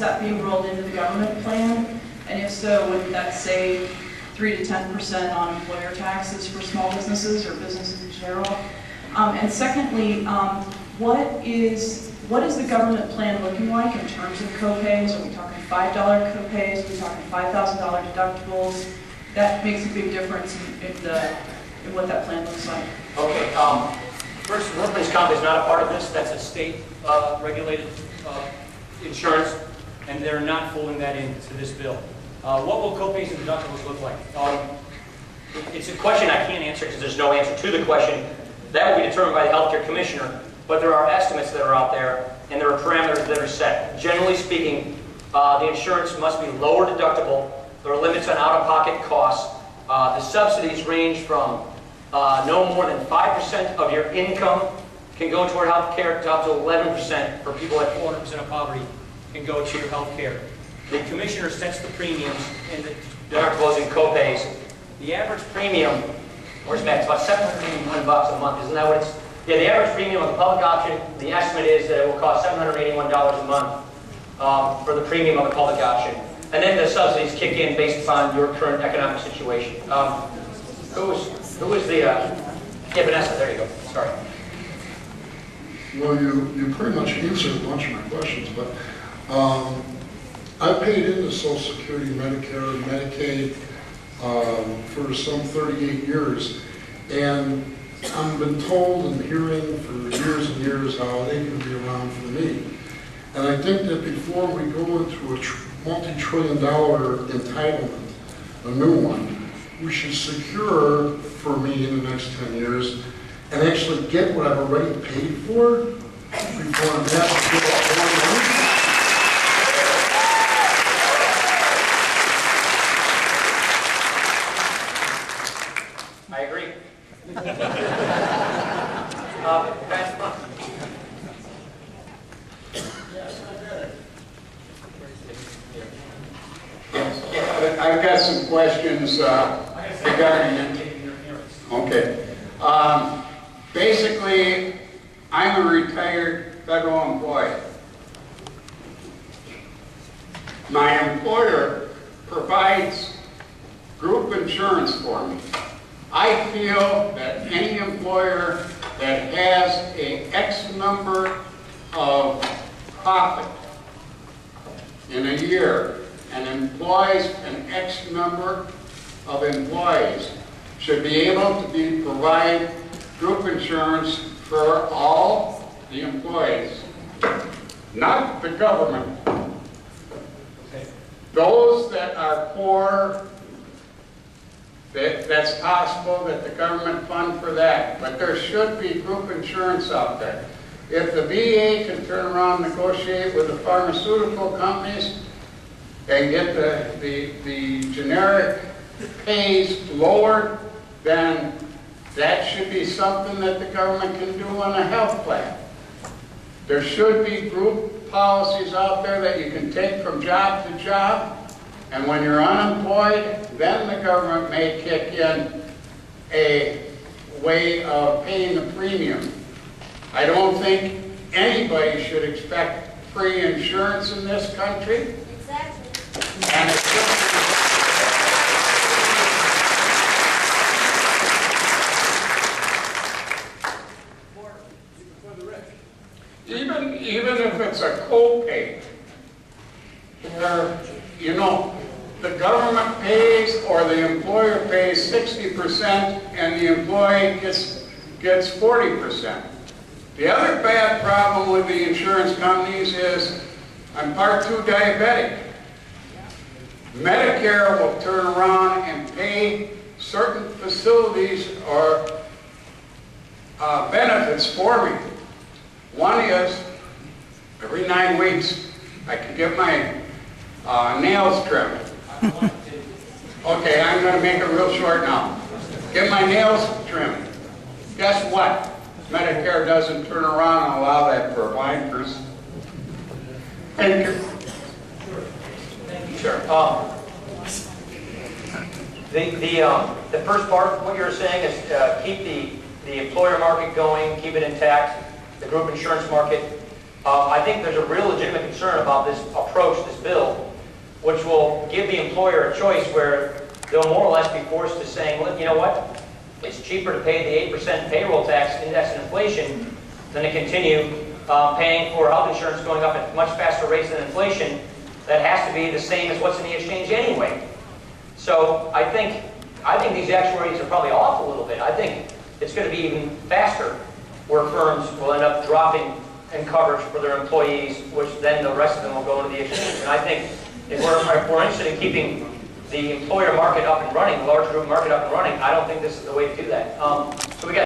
that being rolled into the government plan? And if so, would that save 3 to 10% on employer taxes for small businesses or businesses in general? And secondly, what is the government plan looking like in terms of copays? Are we talking $5 copays? Are we talking $5,000 deductibles? That makes a big difference in what that plan looks like. Okay. First, workman's comp is not a part of this. That's a state regulated insurance, and they're not folding that into this bill. What will copays and deductibles look like? It's a question I can't answer because there's no answer to the question. That will be determined by the healthcare commissioner, but there are estimates that are out there, and there are parameters that are set. Generally speaking, the insurance must be lower deductible. There are limits on out-of-pocket costs. The subsidies range from no more than 5% of your income can go toward health care to up to 11% for people at 400% of poverty can go to your health care. The commissioner sets the premiums and the deductibles and copays. The average premium, where's Matt? It's about $781 a month. Isn't that what it's? Yeah, the average premium on the public option, the estimate is that it will cost $781 a month for the premium on the public option. And then the subsidies kick in based upon your current economic situation. Who was the, yeah, Vanessa, there you go, sorry. Well, you pretty much answered a bunch of my questions, but I paid into Social Security, Medicare, and Medicaid for some 38 years, and I've been told and hearing for years and years how they can be around for me. And I think that before we go into a multi-trillion-dollar entitlement, a new one, we should secure for me in the next 10 years and actually get what I've already paid for before I'm having to give up more money. I agree. I've got some questions regarding it. Okay. Basically, I'm a retired federal employee. My employer provides group insurance for me. I feel that any employer that has a X number of profit in a year and employs an X number of employees should be able to provide group insurance for all the employees, not the government. Those that are poor, that's possible that the government fund for that, but there should be group insurance out there. If the VA can turn around and negotiate with the pharmaceutical companies and get the generic pays lowered, then that should be something that the government can do on a health plan. There should be group policies out there that you can take from job to job, and when you're unemployed, then the government may kick in a way of paying the premium. I don't think anybody should expect free insurance in this country. Exactly. And it even if it's a co-pay, where, you know, the government pays or the employer pays 60% and the employee gets 40%. The other bad problem with the insurance companies is I'm part 2 diabetic. Medicare will turn around and pay certain facilities or benefits for me. One is every 9 weeks I can get my nails trimmed. Okay, I'm going to make it real short now. Get my nails trimmed. Guess what? Medicare doesn't turn around and allow that for bikers. Thank you. Sure. The first part, what you're saying is keep the employer market going, keep it intact, the group insurance market. I think there's a real legitimate concern about this approach this bill, which will give the employer a choice where they'll more or less be forced to saying, well, you know what? It's cheaper to pay the 8% payroll tax index and inflation than to continue paying for health insurance going up at much faster rates than inflation. That has to be the same as what's in the exchange anyway. So I think these actuaries are probably off a little bit. I think it's going to be even faster where firms will end up dropping in coverage for their employees, which then the rest of them will go into the exchange. And I think if we're interested in keeping the employer market up and running, the large group market up and running, I don't think this is the way to do that.